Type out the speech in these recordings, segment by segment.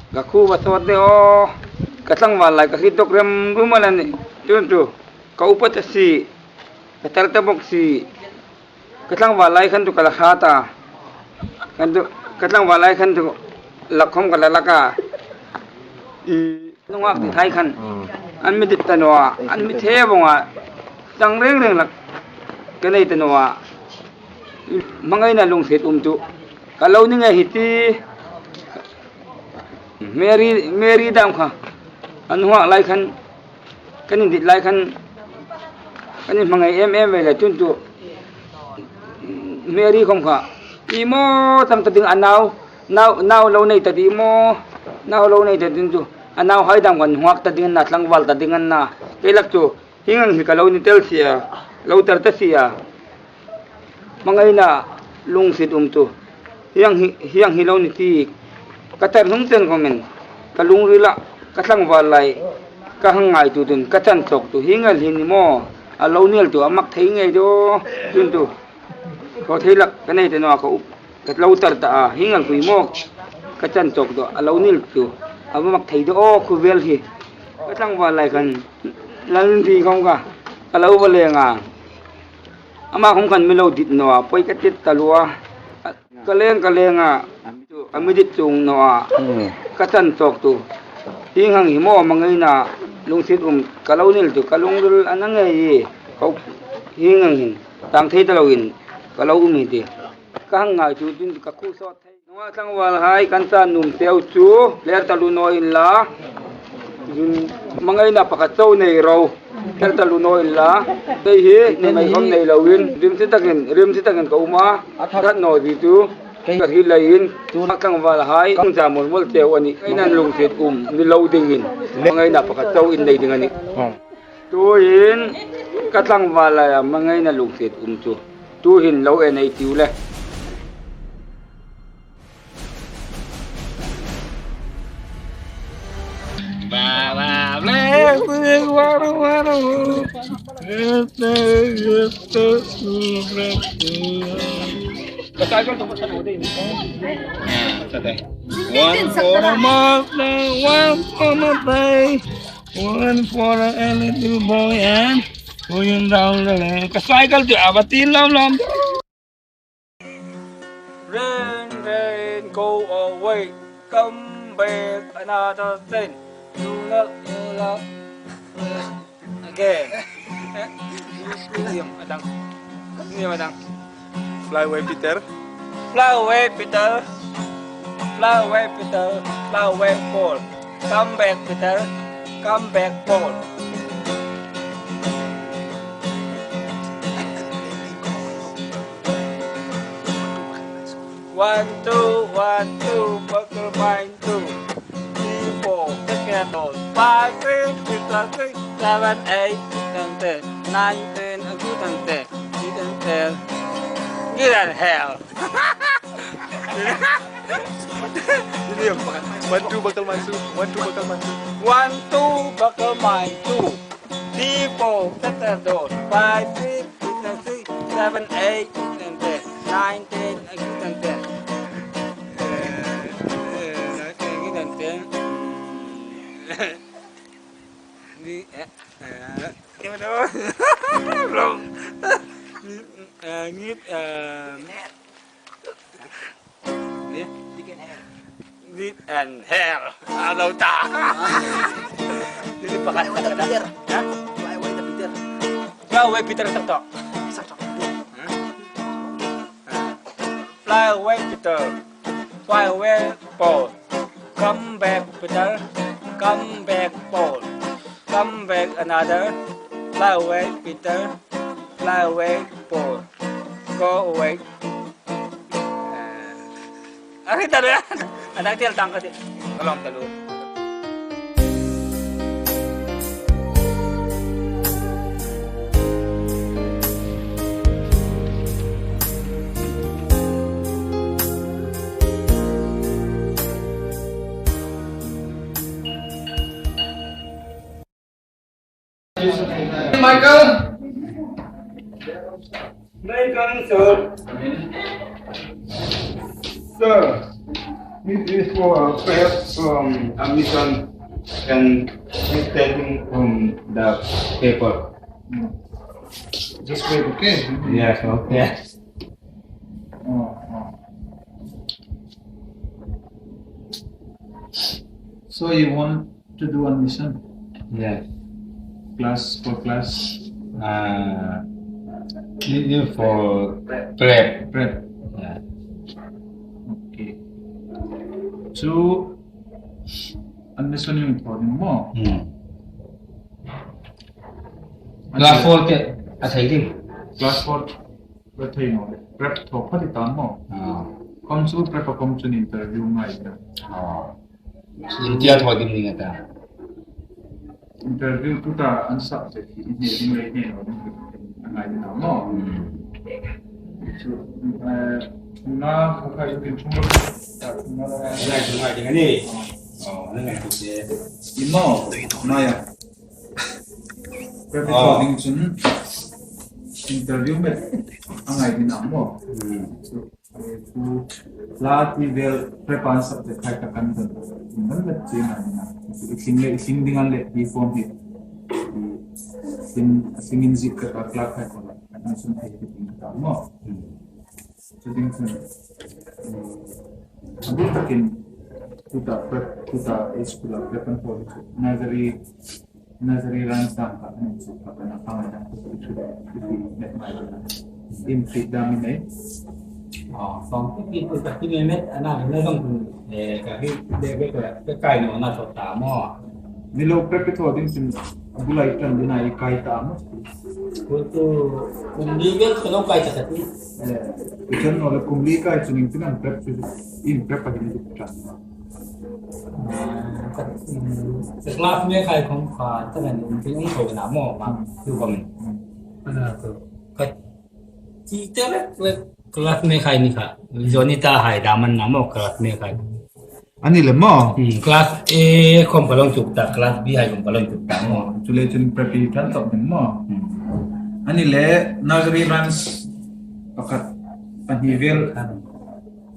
Gaku basawat ni oh tlangval lai kasitok rem rumalan ni tu kaupat si katartabok si tlangval lai kan tu kalahata kan tu tlangval lai kan tu lakhom kalalaka nungak ti thai kan an mi dit tanwa an mi the bonga tang reng reng lak kanai tanwa mangai na lungsitum tu kalau ni ngai hiti Mary dam kha anwa lai khan kanin dit lai khan kanin mangai ve la chun tu Mary khom kha imo tam ta ding anau nau lo nei ta di mo nau lo nei ta din tu anau hai dam kan huak ta ding na tlangval ta ding na kelak tu hingang hi kalau ni tel sia lo tar ta sia mangai na lungsitum tu hiang hi lo ni ti katar hum ten komen kalung rila katlangval lai ka hangai tu dun kachan tok tu hingal hin mo alonial tu amak thei ngai do tun tu ko theilak kanai te no ko katlo tar ta hingal kui mo kachan tok do alonial tu amak thei do o khuvel hi katlangval lai kan lan di kong ka alo bale nga ama kong kan milo dit no poi katit talua kalenga amidit tung no kachan tok tu hingang himo mangai na lungsitum kalonil tu kalungrul anangai kau hingang hin tang thei talawin kalau umi ti kahanga tu tin ka khusawt thai noa tlangval hai kancha num teu chu ler taluno in la mangai na pakachau nei ro ler taluno in la tei hi ne mai khom nei lawin rim si takin ka uma that no di tu ka hilain tu tlangval hai kang jamol mol teu ani ainan lungsit ni lo dingin mangai na pakachau in nei dingani tu in ka tlangval la mangai na lungsit chu tu hin lo en ai tiu le ba ba le Kasal ko tungkol sa node ini. Satay. One for a month, one for a day, one for a little boy and going down the lane. Kacycle to abatin lam. Rain, rain, go away, come back another day. Do not love again. Ini madang. Fly away, Peter. Fly away, Peter. Fly away, Peter. Fly away, Paul. Come back, Peter. Come back, Paul. One, two, buckle mine, 2, 3, 4, take a toll. 5, 6, 7, 8, 9, 10, 11, 12, 13, 14, 15, 16, 17, 18, 19, 20, 21, 22, 23, 24, 25, 26, 27, 28, 29, 30. Get out of hell. Ini yang pakai. 1, 2 bakal masuk. 1, 2 bakal masuk. 1, 2 bakal main. 2, 3, 4 set the door. 5, 6, 7, 8, 9, 10, 19, 20. Gimana? Belum. Ngit Ngit and hair. Ano ta? Dili pa ka Peter. Ha? Fly away the Peter. Fly away Peter sakto. Fly away Peter. Fly away Paul. Come back Peter. Come back Paul. Come back another. Fly away Peter. Fly away Paul. Go away. Ari talo yan. Anak tiel tangka di. Tolong talo. Michael. Michael, sir. Sir. This is for perhaps a mission and taking from the paper. Just wait, okay? Yes, okay. Oh. So you want to do a mission? Yes. Class for class? This is for prep. Prep. Yeah. Okay. So, mission yung important mo. Class 4 ke athai Class 4 bathai mo. Prep thawk pati tan mo. Khawm su prep khawm chun interview ngai na. India thodi ni ngata. Interview tu ta an subject ni ni ngai na mo. So, na kha yu kin chung ta na Ngai dengan ni. Ngai tu je. Imo Maia prep recording chun interview met angai din mo. So tu lati bel prepan subject khai ta kan don nan le china na sing dingan le di form hi singin zik ka klak khai ko an sun thai ti ta mo. So ding chun abu takin tuta school prepan for Nazari runs down so na pang na net mai in fit dawnin Song cái cái mét anh nó không cái cái cây nó sọt tạm mà nilo prep to din sin bulai tan dinai kai ta mo itu kumli kan kalau cây chặt thì ikan no kumli kai chuning tin prep in prep pa din tan kelas mấy cây không phải tức là cái ông thầu nào màคือว่ามันก็chỉ tới đấy kelas mấy cây này cả Jonita hay daman nama kelas mấy cây ani le mo kelas A không phải long chụp ta kelas B hay không phải long chụp ta mà chule chun prep tan top din mo ani le nursery runs pakat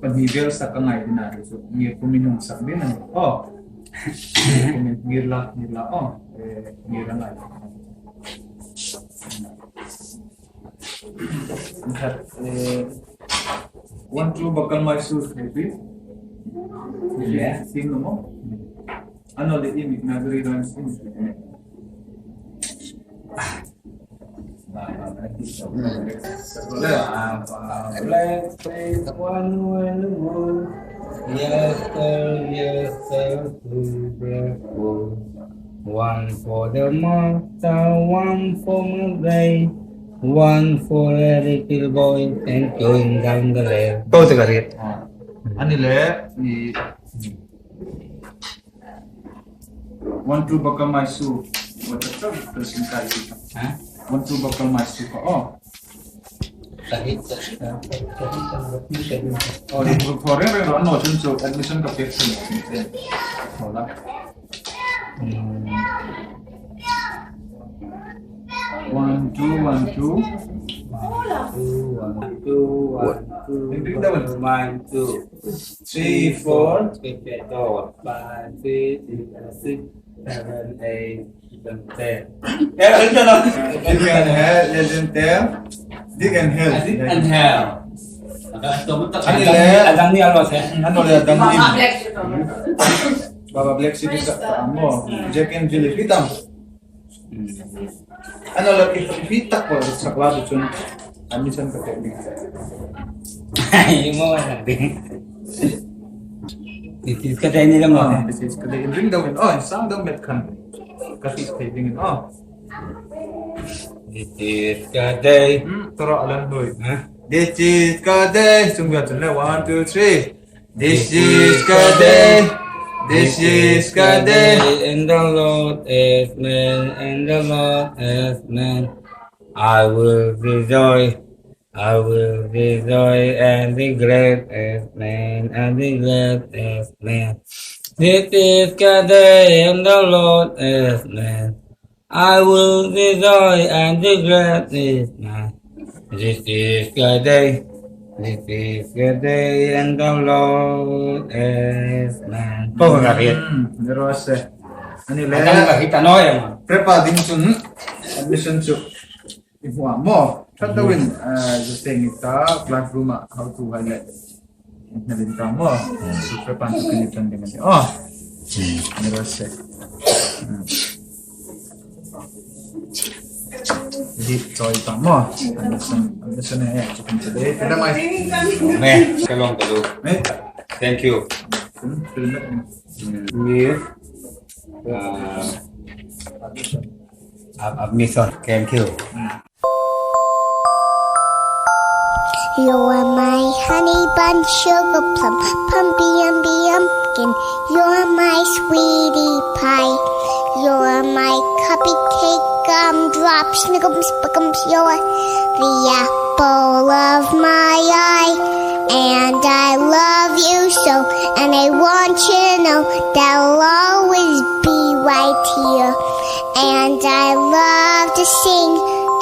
panhivel sa kangai din na so ni kuminung sa din na mirla mirla ngai one true bakal Mysore maybe yeah sing mo ano le imig nagari runs in One for the mother, one for mother, one for a little boy, and going down the lane. Both are it. Anile, ni one true bakal Mysore. What the person kai? One true bakal Mysore ko. Di foreign no chun so admission ka pay chun. Hola. 1 2 1 2 1 2 3 4 5 6 7 8 10. Dig and hell. Inher. Adang ni ano sih? Ano le adang ni? Baba Black City sa mo. Jack and Jill fitam. Ano le fitak ko sa klase chun. Admission ka technique. Yung mga natin. Isis ka tayo nila mo. Isis ka tayo. Ring daw yun. Isang daw met kan. Kasi tayo din. This is the day. Tara alam doy. This is the day. Sungguh chun le 1 2 3. This is the day. This is the day. And the Lord is man, and the Lord is man. I will rejoice, and be glad as man, and be glad as man. This is the day, and the Lord is man. I will rejoice, and be glad as man. This is the day, and the Lord is S man. Pong kahit. Terus ani Kadang le kahit ano yan. prepare din sun admission su hmua mo. Tatawin thing ita classroom how to highlight. Nalin ka mo. So prepare to kinitan din natin. Oh. Terus jadi coy mo. Admission na ya. Chicken today. Kada mai. Ne, kalong. Mai. Thank you. Yes. Admission. Thank you. You are my honey bun, sugar plum, pumpy umby umpkin. You are my sweetie pie. You are my cupcake, gumdrop, snickums, spickums. You are the apple of my eye. And I love you so, and I want you to know that I'll always be right here. And I love to sing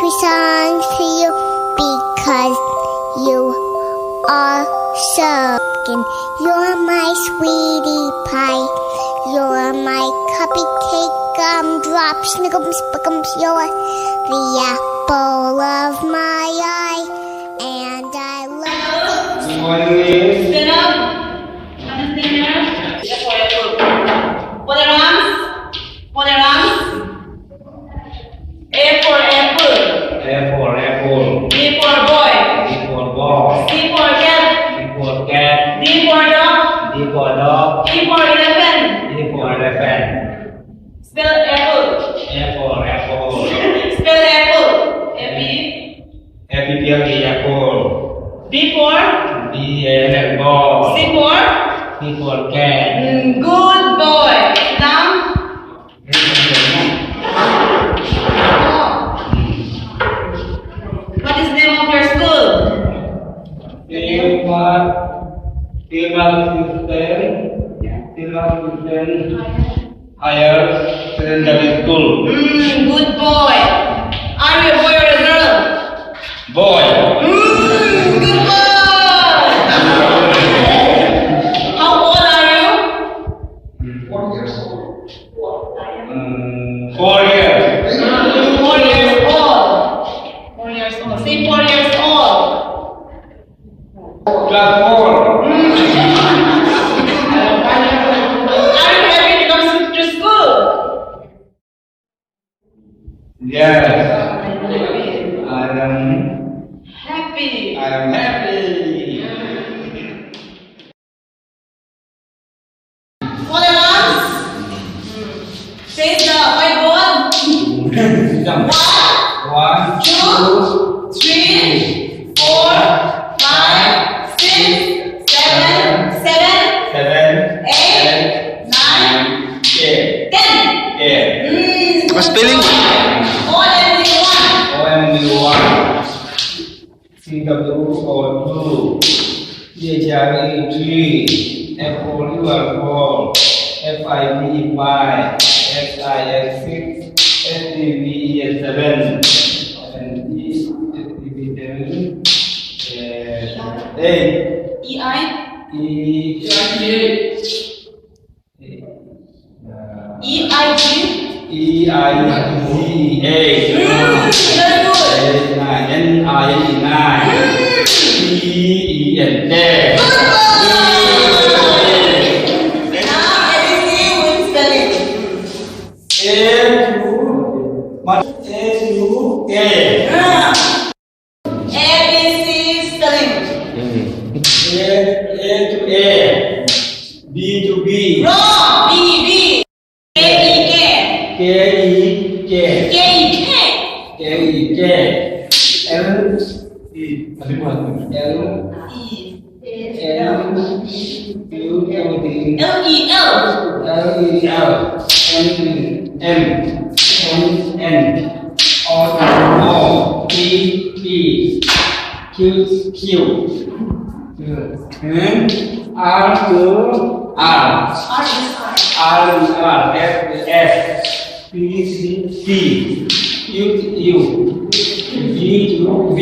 3 songs to you because you are so good. You're my sweetie pie. You're my cupcake, gumdrop, snickums, spickums. You're the apple of my eye, and I love you. Stand up. Stand there. Hold your arms. Hold your arms. A for apple. Apple. B for boy. D for ball. C for cat. D for cat. D for dog. D for dog. E for elephant. E for elephant. Spell apple. Apple. Spell apple. A-P. Apple. B for. B and ball. C for. C for cat. Good boy. Now. What is the name of your school? Sielmat Higher Secondary School. Good boy. Are you a boy or a girl? Boy. Good boy. How old are you? 4 years. 4 years old. 4 years old. Say 4 years old. Class 4. Are you happy to come to school? Yes. I Happy. am happy. Hold your arms. Face the whiteboard. 1, 2, 3, 4, 5, 6, 7, 7, 8, 9, 8, 10. 8. Apa spelling? Only one. CW2, CHRE3, F4, FIB5, SIS6, STV7, and STV7, 8, EI. EIG. EIG 8. Very good. 9, NI9, EN 10. Now everything with spelling. ABC spelling. A, B to B, Wrong. B. K-E-K. K-E-K, K-E-K. K-E-K, L, E, L, L-E-L. L-E-L, M, O, P, Q, R, S, P, U, V,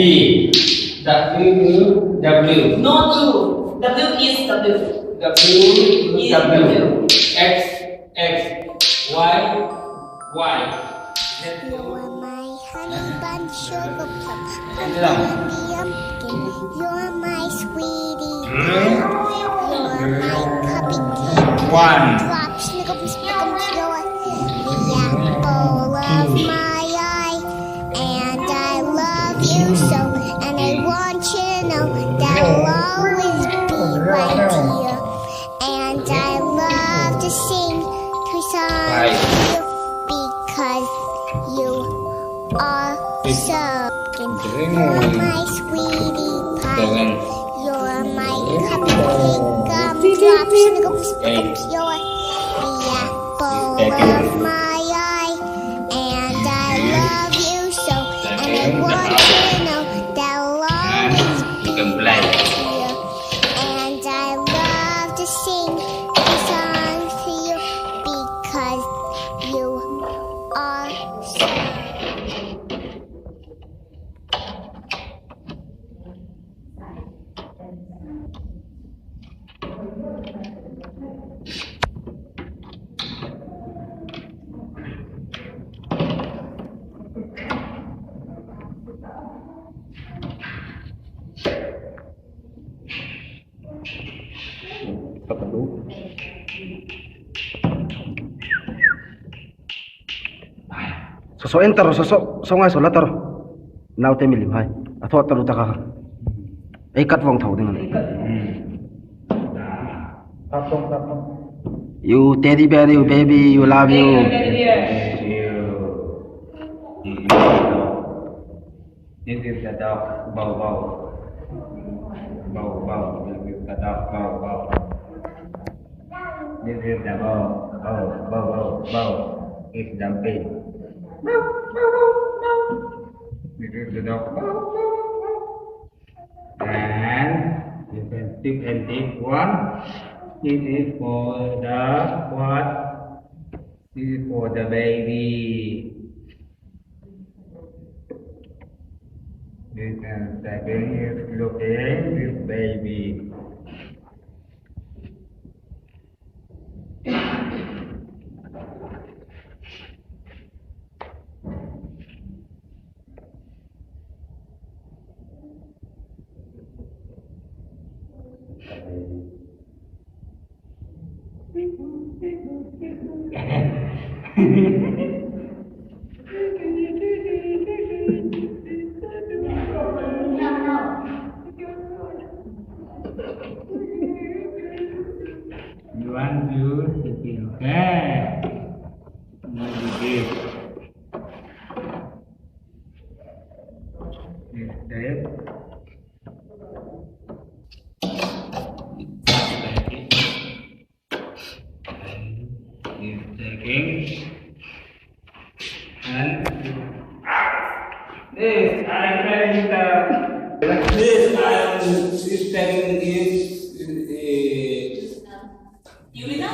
W, No two. W is W. W W X X Y Y. You're my honey bun, sugar plum, Ito lang. pumpkin. You're my sweetie pie. You're my cupcake. One. Drop, snickums, pickums, you're the apple of my eye. And I love you so, and I want you to know that I'll always be right here. And I love to sing two songs to you because you are so good. You're my sweetie pie. You're my cupcake, gumdrop, snickums, pickums, you're the apple of my eye. And I love you so, and I want you to know that I'll always be right here. And I love to sing the songs to you because you are so. So enter so ngai so latar now te milim hai atho taru taka ei kat wong thau ding you teddy bear you baby you love you This is the dog. Bow bow. Bow bow. This is the dog. Bow bow. This is the bow. Bow bow bow bow. It's jumping. Bow bow bow bow. This is the dog. Bow bow bow. And you can tip and tip one. This is for the what? This is for the baby. This and second is looking this baby. You want you to feel okay? What you give? This step. This taking. And this I can this I this taking is Urina?